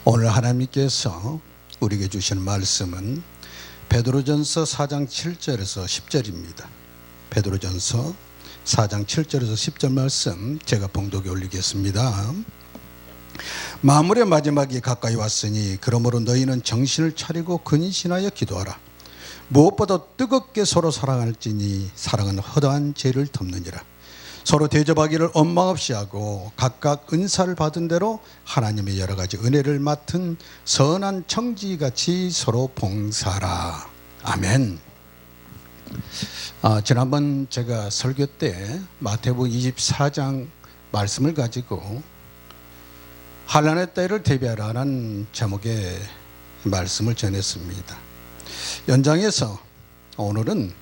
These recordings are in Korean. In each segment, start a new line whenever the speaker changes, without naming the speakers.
오늘 하나님께서 우리에게 주시는 말씀은 베드로전서 4장 7절에서 10절입니다. 베드로전서 4장 7절에서 10절 말씀 제가 봉독에 올리겠습니다. 만물의 마지막이 가까이 왔으니 그러므로 너희는 정신을 차리고 근신하여 기도하라. 무엇보다 뜨겁게 서로 사랑할지니 사랑은 허다한 죄를 덮느니라. 서로 대접하기를 원망 없이 하고 각각 은사를 받은 대로 하나님의 여러 가지 은혜를 맡은 선한 청지기같이 서로 봉사하라. 아멘. 지난번 제가 설교 때 마태복음 24장 말씀을 가지고 환난의 때를 대비하라는 제목의 말씀을 전했습니다. 연장해서 오늘은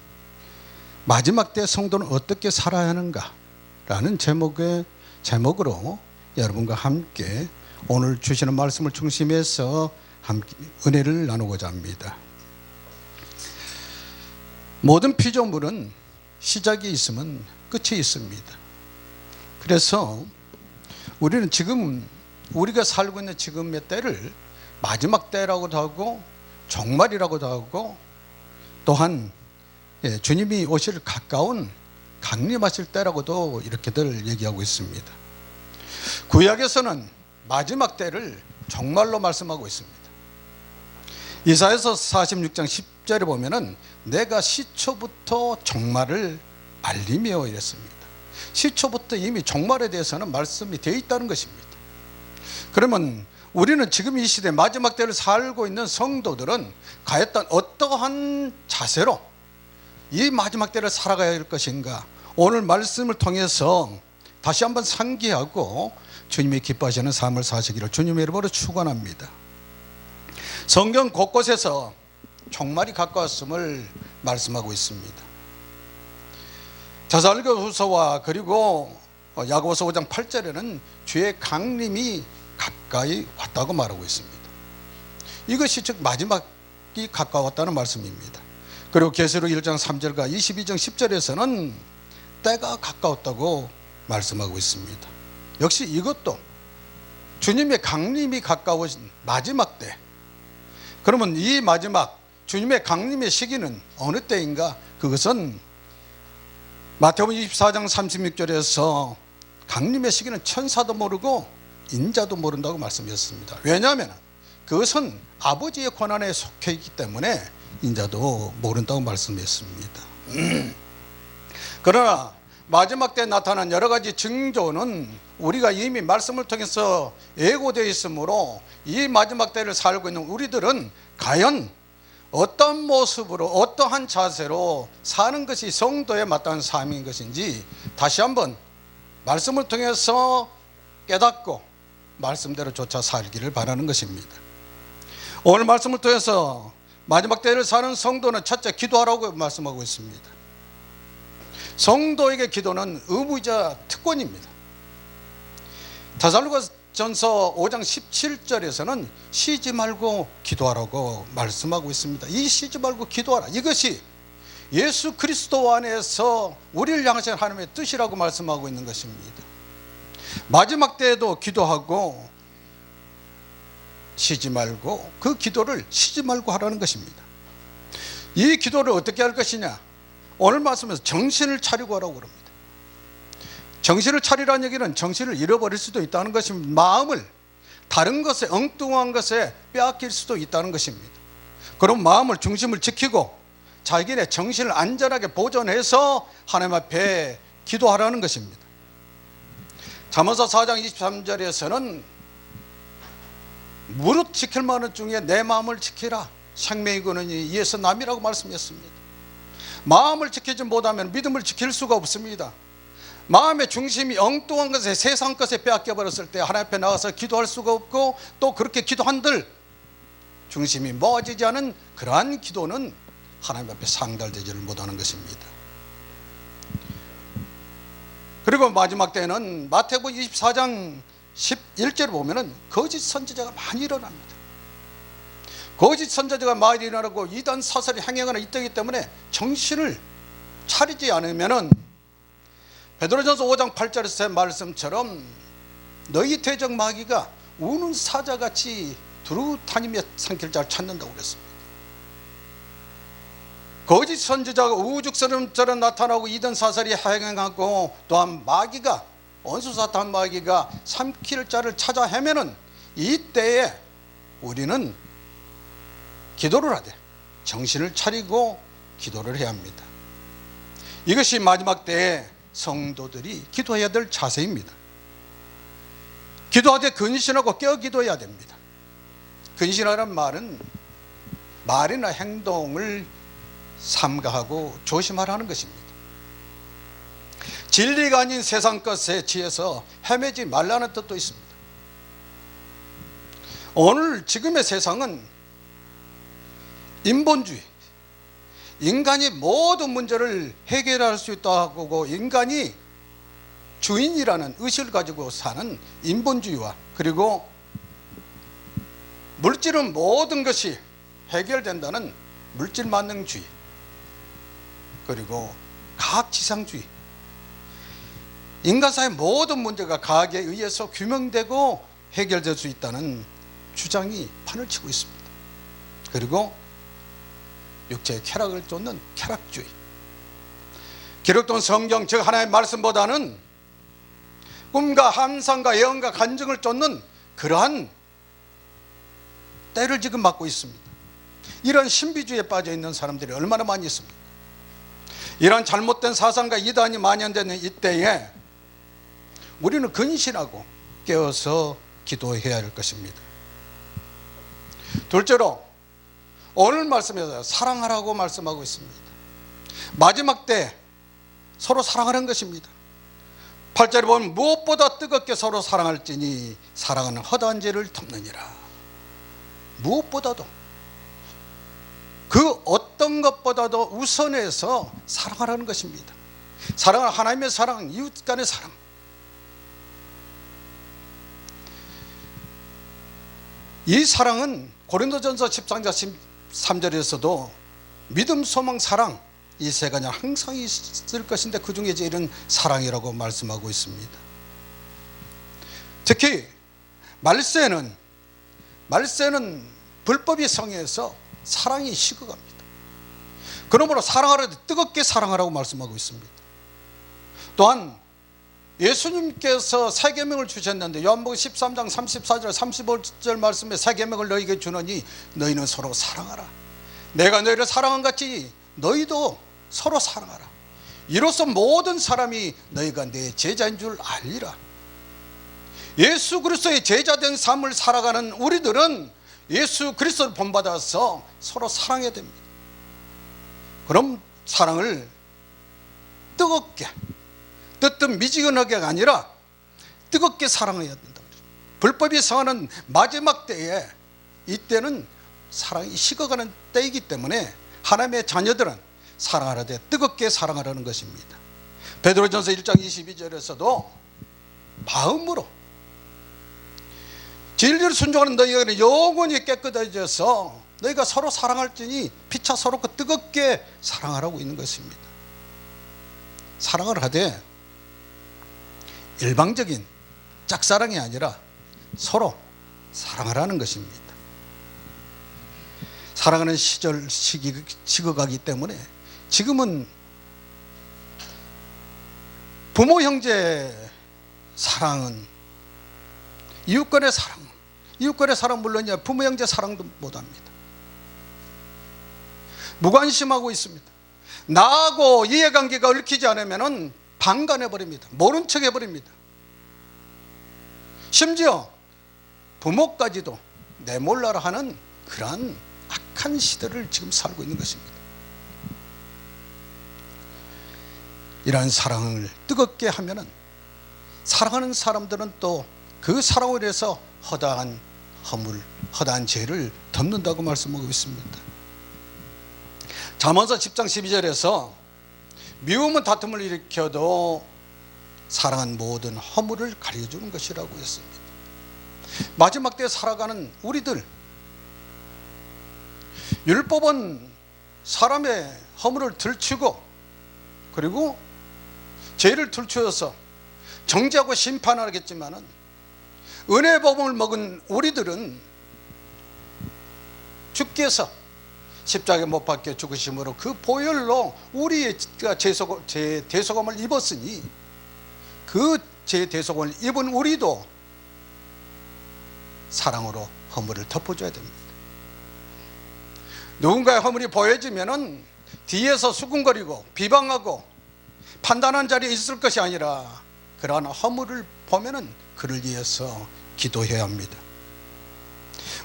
마지막 때 성도는 어떻게 살아야 하는가 라는 제목으로 여러분과 함께 오늘 주시는 말씀을 중심해서 함께 은혜를 나누고자 합니다. 모든 피조물은 시작이 있으면 끝이 있습니다. 그래서 우리는 지금 우리가 살고 있는 지금의 때를 마지막 때라고도 하고 종말이라고도 하고 또한 주님이 오실 가까운 강림하실 때라고도 이렇게들 얘기하고 있습니다. 구약에서는 마지막 때를 종말로 말씀하고 있습니다. 이사야서 46장 10절에 보면은 내가 시초부터 종말을 알리며 이랬습니다. 시초부터 이미 종말에 대해서는 말씀이 되어 있다는 것입니다. 그러면 우리는 지금 이 시대 마지막 때를 살고 있는 성도들은 과연 어떠한 자세로 이 마지막 때를 살아가야 할 것인가, 오늘 말씀을 통해서 다시 한번 상기하고 주님이 기뻐하시는 삶을 사시기를 주님의 이름으로 축원합니다. 성경 곳곳에서 종말이 가까웠음을 말씀하고 있습니다. 데살로니가후서와 그리고 야고보서 5장 8절에는 주의 강림이 가까이 왔다고 말하고 있습니다. 이것이 즉 마지막이 가까웠다는 말씀입니다. 그리고 계시록 1장 3절과 22장 10절에서는 때가 가까웠다고 말씀하고 있습니다. 역시 이것도 주님의 강림이 가까워진 마지막 때. 그러면 이 마지막 주님의 강림의 시기는 어느 때인가? 그것은 마태복음 24장 36절에서 강림의 시기는 천사도 모르고 인자도 모른다고 말씀하셨습니다. 왜냐하면 그것은 아버지의 권한에 속해 있기 때문에 인자도 모른다고 말씀했습니다. 그러나 마지막 때 나타난 여러 가지 징조는 우리가 이미 말씀을 통해서 예고되어 있으므로 이 마지막 때를 살고 있는 우리들은 과연 어떤 모습으로 어떠한 자세로 사는 것이 성도에 마땅한 삶인 것인지 다시 한번 말씀을 통해서 깨닫고 말씀대로 쫓아 살기를 바라는 것입니다. 오늘 말씀을 통해서 마지막 때를 사는 성도는 첫째 기도하라고 말씀하고 있습니다. 성도에게 기도는 의무이자 특권입니다. 데살로니가전서 5장 17절에서는 쉬지 말고 기도하라고 말씀하고 있습니다. 이 쉬지 말고 기도하라, 이것이 예수 그리스도 안에서 우리를 향하신 하나님의 뜻이라고 말씀하고 있는 것입니다. 마지막 때에도 기도하고 쉬지 말고 그 기도를 쉬지 말고 하라는 것입니다. 이 기도를 어떻게 할 것이냐? 오늘 말씀에서 정신을 차리고 하라고 그럽니다. 정신을 차리라는 얘기는 정신을 잃어버릴 수도 있다는 것입니다. 마음을 다른 것에, 엉뚱한 것에 빼앗길 수도 있다는 것입니다. 그럼 마음을 중심을 지키고 자기네 정신을 안전하게 보존해서 하나님 앞에 기도하라는 것입니다. 잠언서 4장 23절에서는 무릇 지킬 만한 중에 내 마음을 지키라, 생명이 거느니 이에서 남이라고 말씀했습니다. 마음을 지키지 못하면 믿음을 지킬 수가 없습니다. 마음의 중심이 엉뚱한 것에, 세상 것에 빼앗겨 버렸을 때 하나님 앞에 나가서 기도할 수가 없고, 또 그렇게 기도한들 중심이 모아지지 않은 그러한 기도는 하나님 앞에 상달되지를 못하는 것입니다. 그리고 마지막 때는 마태복음 24장 11절에 보면은 거짓 선지자가 많이 일어납니다. 거짓 선지자가 많이 일어나고 이단 사설이 행행하는 이때이기 때문에 정신을 차리지 않으면은 베드로전서 5장 8절의 말씀처럼 너희 대적 마귀가 우는 사자같이 두루 다니며 산길자를 찾는다고 그랬습니다. 거짓 선지자가 우죽처럼 나타나고 이단사설이 행행하고 또한 마귀가 원수사탄 마귀가 삼킬 자를 찾아 헤매는 이때에 우리는 기도를 하되 정신을 차리고 기도를 해야 합니다. 이것이 마지막 때에 성도들이 기도해야 될 자세입니다. 기도하되 근신하고 깨어 기도해야 됩니다. 근신하라는 말은 말이나 행동을 삼가하고 조심하라는 것입니다. 진리가 아닌 세상 것에 취해서 헤매지 말라는 뜻도 있습니다. 오늘 지금의 세상은 인본주의, 인간이 모든 문제를 해결할 수 있다고 인간이 주인이라는 의식을 가지고 사는 인본주의와 그리고 물질은 모든 것이 해결된다는 물질만능주의 그리고 과학지상주의, 인간사의 모든 문제가 과학에 의해서 규명되고 해결될 수 있다는 주장이 판을 치고 있습니다. 그리고 육체의 쾌락을 쫓는 쾌락주의, 기록된 성경 즉 하나님의 말씀보다는 꿈과 환상과 예언과 간증을 쫓는 그러한 때를 지금 맞고 있습니다. 이런 신비주의에 빠져 있는 사람들이 얼마나 많이 있습니까? 이런 잘못된 사상과 이단이 만연되는 이때에 우리는 근신하고 깨어서 기도해야 할 것입니다. 둘째로 오늘 말씀에서 사랑하라고 말씀하고 있습니다. 마지막 때 서로 사랑하는 것입니다. 8절에 보면 무엇보다 뜨겁게 서로 사랑할지니 사랑은 허다한 죄를 덮느니라. 무엇보다도 그 어떤 것보다도 우선해서 사랑하라는 것입니다. 사랑은 하나님의 사랑, 이웃 간의 사랑. 이 사랑은 고린도전서 10장 13절에서도 믿음, 소망, 사랑 이 세 가지 항상 있을 것인데 그 중에 제일은 사랑이라고 말씀하고 있습니다. 특히 말세는 불법이 성해서 사랑이 식어갑니다. 그러므로 사랑하라, 뜨겁게 사랑하라고 말씀하고 있습니다. 또한 예수님께서 새 계명을 주셨는데 요한복음 13장 34절 35절 말씀에 새 계명을 너희에게 주노니 너희는 서로 사랑하라. 내가 너희를 사랑한 같이 너희도 서로 사랑하라. 이로써 모든 사람이 너희가 내 제자인 줄 알리라. 예수 그리스도의 제자된 삶을 살아가는 우리들은 예수 그리스도를 본받아서 서로 사랑해야 됩니다. 그럼 사랑을 뜨겁게, 뜨뜻미지근하게가 아니라 뜨겁게 사랑해야 된다. 불법이 성하는 마지막 때에 이때는 사랑이 식어가는 때이기 때문에 하나님의 자녀들은 사랑하라되 뜨겁게 사랑하라는 것입니다. 베드로전서 1장 22절에서도 마음으로 진리를 순종하는 너희가 영원히 깨끗해져서 너희가 서로 사랑할지니 피차 서로 뜨겁게 사랑하라고 있는 것입니다. 사랑을 하되 일방적인 짝사랑이 아니라 서로 사랑하라는 것입니다. 사랑하는 시절 식어가기 때문에 지금은 부모 형제 사랑은 이웃간의 사랑 물론이야 부모 형제 사랑도 못합니다. 무관심하고 있습니다. 나하고 이해관계가 얽히지 않으면 방관해버립니다. 모른 척 해버립니다. 심지어 부모까지도 내몰라라 하는 그러한 악한 시대를 지금 살고 있는 것입니다. 이러한 사랑을 뜨겁게 하면은 사랑하는 사람들은 또 그 사랑으로 해서 허다한 허물, 허다한 죄를 덮는다고 말씀하고 있습니다. 잠언서 10장 12절에서 미움은 다툼을 일으켜도 사랑은 모든 허물을 가려주는 것이라고 했습니다. 마지막 때에 살아가는 우리들, 율법은 사람의 허물을 들추고 그리고 죄를 들추어서 정죄하고 심판하겠지만은 은혜의 복음을 먹은 우리들은 주께서 십자가에 못 박혀 죽으심으로 그 보혈로 우리의 제 대속함을 입었으니 그 제 대속함을 입은 우리도 사랑으로 허물을 덮어줘야 됩니다. 누군가의 허물이 보여지면은 뒤에서 수군거리고 비방하고 판단한 자리에 있을 것이 아니라 그러한 허물을 보면은 그를 위해서 기도해야 합니다.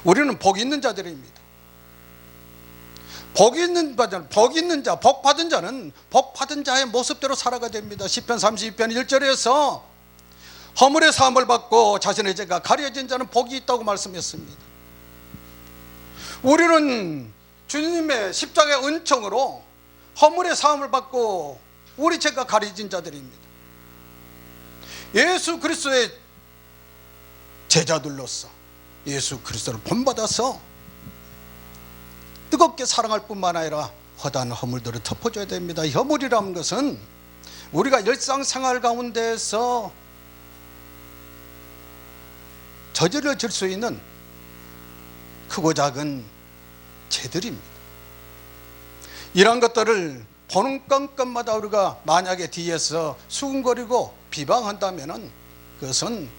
우리는 복 있는 자들입니다. 복 있는 자, 복 받은 자는 복 받은 자의 모습대로 살아가야 됩니다. 시편 32편 1절에서 허물의 사함을 받고 자신의 죄가 가려진 자는 복이 있다고 말씀했습니다. 우리는 주님의 십자가의 은총으로 허물의 사함을 받고 우리 죄가 가려진 자들입니다. 예수 그리스도의 제자들로서 예수 그리스도를 본받아서 뜨겁게 사랑할 뿐만 아니라 허다한 허물들을 덮어줘야 됩니다. 허물이라는 것은 우리가 일상생활 가운데서 저질러질 수 있는 크고 작은 죄들입니다. 이러한 것들을 보는 건건마다 우리가 만약에 뒤에서 수군거리고 비방한다면 그것은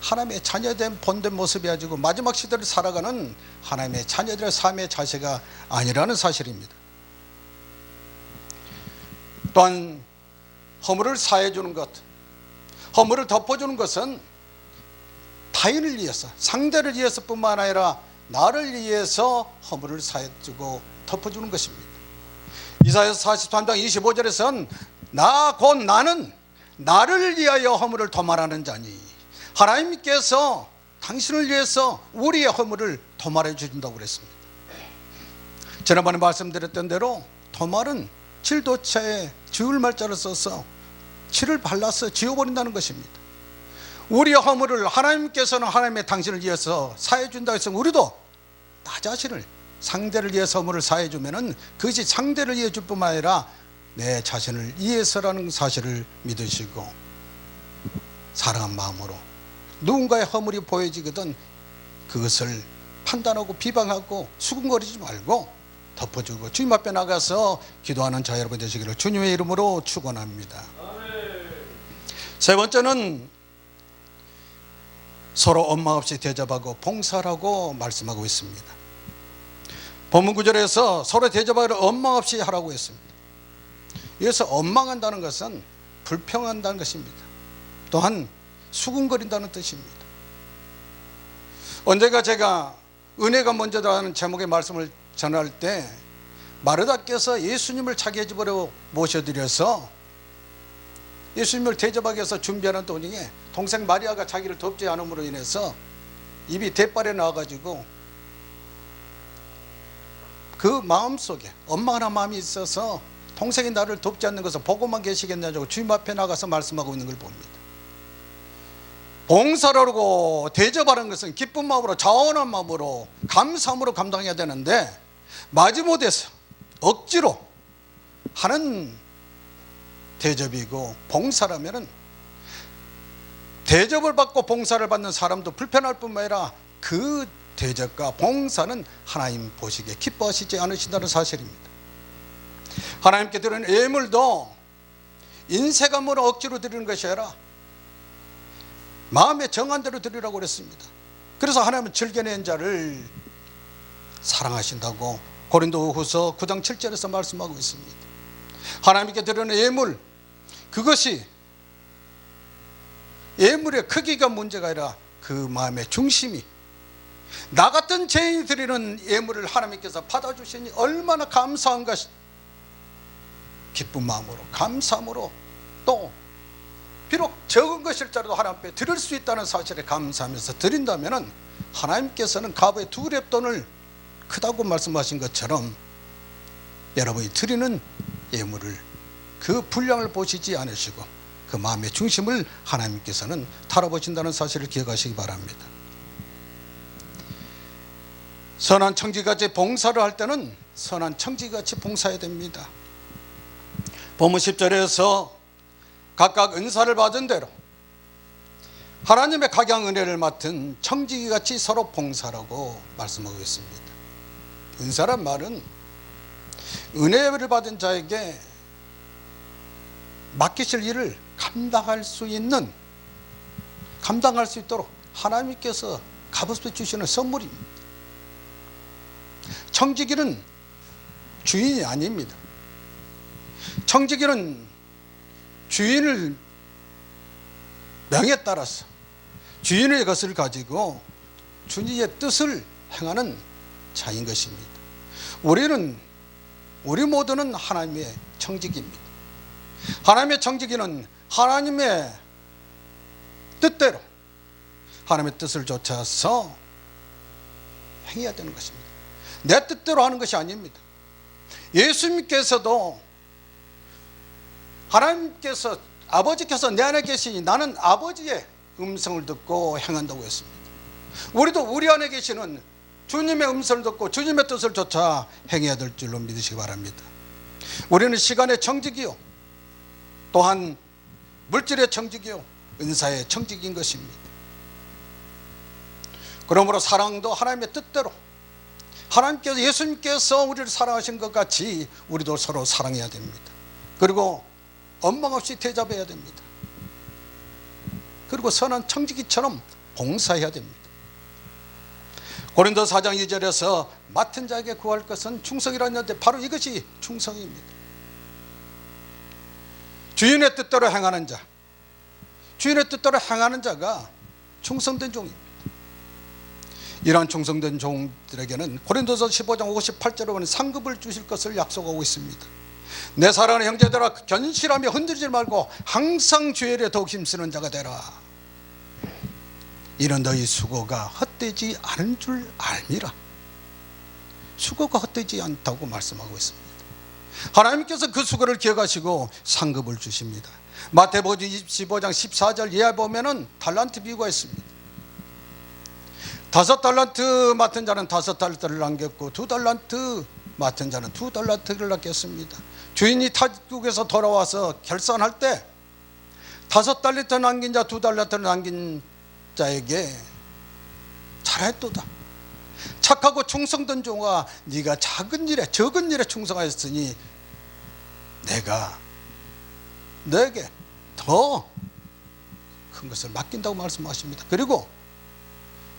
하나님의 자녀된 본된 모습이 아니고 마지막 시대를 살아가는 하나님의 자녀들의 삶의 자세가 아니라는 사실입니다. 또한 허물을 사해주는 것, 허물을 덮어주는 것은 타인을 위해서, 상대를 위해서 뿐만 아니라 나를 위해서 허물을 사해주고 덮어주는 것입니다. 이사야서 43장 25절에서는 나 곧 나는 나를 위하여 허물을 도말하는 자니 하나님께서 당신을 위해서 우리의 허물을 도말해 주신다고 그랬습니다. 지난번에 말씀드렸던 대로 도말은 질도체에 지울 말자를 써서 칠을 발라서 지워버린다는 것입니다. 우리의 허물을 하나님께서는 하나님의 당신을 위해서 사해 준다고 했으면 우리도 나 자신을 상대를 위해서 허물을 사해 주면은 그것이 상대를 위해 줄 뿐만 아니라 내 자신을 위해서라는 사실을 믿으시고 사랑한 마음으로 누군가의 허물이 보여지거든 그것을 판단하고 비방하고 수군거리지 말고 덮어주고 주님 앞에 나가서 기도하는 자 여러분 되시기를 주님의 이름으로 축원합니다. 세 번째는 서로 원망 없이 대접하고 봉사하라고 말씀하고 있습니다. 본문 구절에서 서로 대접하기를 원망 없이 하라고 했습니다. 여기서 원망한다는 것은 불평한다는 것입니다. 또한 수군거린다는 뜻입니다. 언젠가 제가 은혜가 먼저라는 제목의 말씀을 전할 때 마르다께서 예수님을 자기의 집으로 모셔드려서 예수님을 대접하기 위해서 준비하는 도중에 동생 마리아가 자기를 돕지 않음으로 인해서 입이 대빨에 나와가지고 그 마음속에 원망하는 마음이 있어서 동생이 나를 돕지 않는 것을 보고만 계시겠냐고 주님 앞에 나가서 말씀하고 있는 걸 봅니다. 봉사를 하고 대접하는 것은 기쁜 마음으로 자원한 마음으로 감사함으로 감당해야 되는데 마지못해서 억지로 하는 대접이고 봉사라면은 대접을 받고 봉사를 받는 사람도 불편할 뿐만 아니라 그 대접과 봉사는 하나님 보시기에 기뻐하시지 않으신다는 사실입니다. 하나님께 드리는 예물도 인색함으로 억지로 드리는 것이 아니라 마음에 정한 대로 드리라고 그랬습니다. 그래서 하나님은 즐겨낸 자를 사랑하신다고 고린도후서 9장 7절에서 말씀하고 있습니다. 하나님께 드리는 예물, 그것이 예물의 크기가 문제가 아니라 그 마음의 중심이, 나 같은 죄인이 드리는 예물을 하나님께서 받아주시니 얼마나 감사한 것이, 기쁜 마음으로 감사함으로 또 비록 적은 것일지라도 하나님 앞에 드릴 수 있다는 사실에 감사하면서 드린다면 하나님께서는 갑의 2렙돈을 크다고 말씀하신 것처럼 여러분이 드리는 예물을 그 분량을 보시지 않으시고 그 마음의 중심을 하나님께서는 달아보신다는 사실을 기억하시기 바랍니다. 선한 청지같이 봉사를 할 때는 선한 청지같이 봉사해야 됩니다. 본문 10절에서 각각 은사를 받은 대로 하나님의 각양 은혜를 맡은 청지기같이 서로 봉사라고 말씀하고 있습니다. 은사란 말은 은혜를 받은 자에게 맡기실 일을 감당할 수 있도록 하나님께서 값없이 주시는 선물입니다. 청지기는 주인이 아닙니다. 청지기는 주인을 명에 따라서 주인의 것을 가지고 주님의 뜻을 행하는 자인 것입니다. 우리 모두는 하나님의 청지기입니다. 하나님의 청지기는 하나님의 뜻대로 하나님의 뜻을 좇아서 행해야 되는 것입니다. 내 뜻대로 하는 것이 아닙니다. 예수님께서도 하나님께서 아버지께서 내 안에 계시니 나는 아버지의 음성을 듣고 행한다고 했습니다. 우리도 우리 안에 계시는 주님의 음성을 듣고 주님의 뜻을 좇아 행해야 될 줄로 믿으시기 바랍니다. 우리는 시간의 청지기요, 또한 물질의 청지기요, 은사의 청지기인 것입니다. 그러므로 사랑도 하나님의 뜻대로 하나님께서 예수님께서 우리를 사랑하신 것 같이 우리도 서로 사랑해야 됩니다. 그리고 원망 없이 대접해야 됩니다. 그리고 선한 청지기처럼 봉사해야 됩니다. 고린도 4장 2절에서 맡은 자에게 구할 것은 충성이라는데 바로 이것이 충성입니다. 주인의 뜻대로 행하는 자, 주인의 뜻대로 행하는 자가 충성된 종입니다. 이러한 충성된 종들에게는 고린도서 15장 58절에 보면 상급을 주실 것을 약속하고 있습니다. 내 사랑하는 형제들아, 견실하며 흔들리지 말고 항상 주의 일에 더욱 힘쓰는 자가 되라. 이런 너희 수고가 헛되지 않은 줄 알미라. 수고가 헛되지 않다고 말씀하고 있습니다. 하나님께서 그 수고를 기억하시고 상급을 주십니다. 마태복음 25장 14절 이하에 보면은 달란트 비유가 있습니다. 5달란트 맡은 자는 5달란트를 남겼고 2달란트 맡은 자는 2달란트를 남겼습니다. 주인이 타국에서 돌아와서 결산할 때 5달란트 남긴 자 2달란트를 남긴 자에게 잘했도다. 착하고 충성된 종아, 네가 적은 일에 충성하였으니 내가 너에게 더 큰 것을 맡긴다고 말씀하십니다. 그리고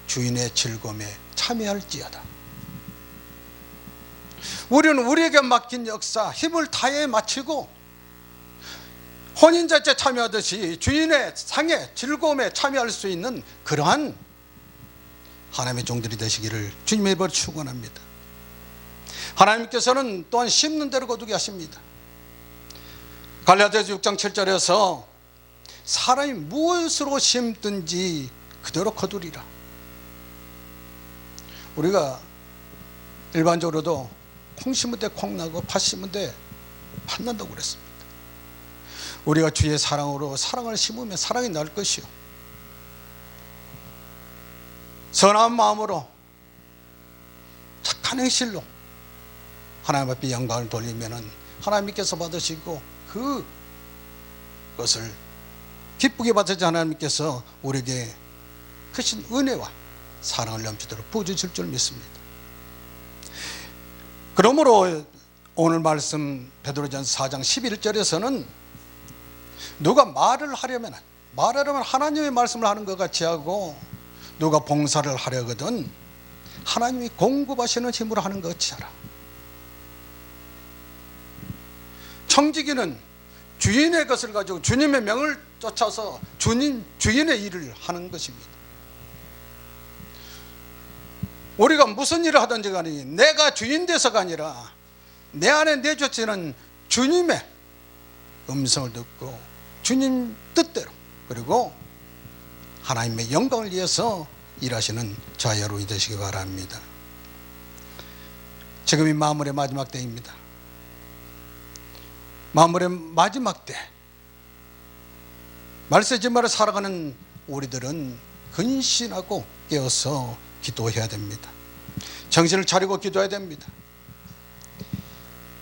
주인의 즐거움에 참여할지어다. 우리는 우리에게 맡긴 역사 힘을 다해 마치고 혼인잔치에 참여하듯이 주인의 상에 즐거움에 참여할 수 있는 그러한 하나님의 종들이 되시기를 주님의 이름으로 축원합니다. 하나님께서는 또한 심는 대로 거두게 하십니다. 갈라디아서 6장 7절에서 사람이 무엇으로 심든지 그대로 거두리라. 우리가 일반적으로도 콩 심을 때 콩 나고 팥 심을 때 팥 난다고 그랬습니다. 우리가 주의 사랑으로 사랑을 심으면 사랑이 날 것이요, 선한 마음으로 착한 행실로 하나님 앞에 영광을 돌리면 하나님께서 받으시고 그것을 기쁘게 받으시 하나님께서 우리에게 크신 은혜와 사랑을 넘치도록 부어주실 줄 믿습니다. 그러므로 오늘 말씀 베드로전서 4장 11절에서는 누가 말을 하려면 하나님의 말씀을 하는 것 같이 하고, 누가 봉사를 하려거든 하나님이 공급하시는 힘으로 하는 것 같이 하라. 청지기는 주인의 것을 가지고 주님의 명을 쫓아서 주인의 일을 하는 것입니다. 우리가 무슨 일을 하든지 간에 내가 주인 돼서가 아니라 내 안에 내주시는 주님의 음성을 듣고 주님 뜻대로, 그리고 하나님의 영광을 위해서 일하시는 저와 여러분이 되시기 바랍니다. 지금이 만물의 마지막 때입니다. 만물의 마지막 때 말세지마를 살아가는 우리들은 근신하고 깨어서 기도해야 됩니다. 정신을 차리고 기도해야 됩니다.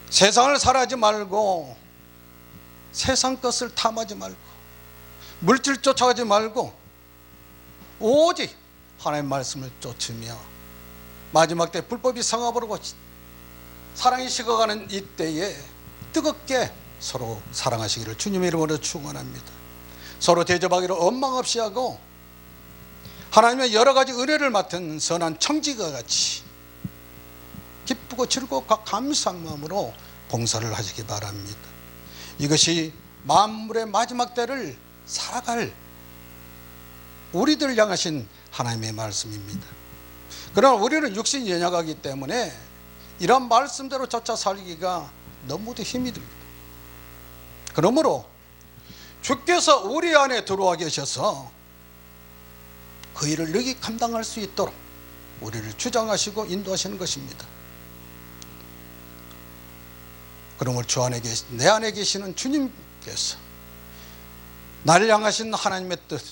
세상을 살아하지 말고, 세상 것을 탐하지 말고, 물질 쫓아가지 말고 오직 하나님의 말씀을 쫓으며 마지막 때 불법이 성화버리고 사랑이 식어가는 이때에 뜨겁게 서로 사랑하시기를 주님의 이름으로 축원합니다. 서로 대접하기를 원망 없이 하고 하나님의 여러 가지 은혜를 맡은 선한 청지가 같이 기쁘고 즐겁고 감사한 마음으로 봉사를 하시기 바랍니다. 이것이 만물의 마지막 때를 살아갈 우리들 향하신 하나님의 말씀입니다. 그러나 우리는 육신이 연약하기 때문에 이런 말씀대로 쫓아 살기가 너무도 힘이 듭니다. 그러므로 주께서 우리 안에 들어와 계셔서 그 일을 능히 감당할 수 있도록 우리를 주장하시고 인도하시는 것입니다. 그러므로 내 안에 계시는 주님께서 나를 향하신 하나님의 뜻,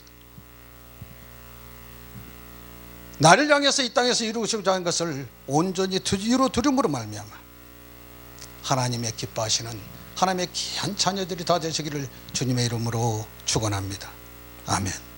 나를 향해서 이 땅에서 이루시고자 하는 것을 온전히 이루 두림으로 말미암아 하나님의 기뻐하시는 하나님의 귀한 자녀들이 다 되시기를 주님의 이름으로 축원합니다. 아멘.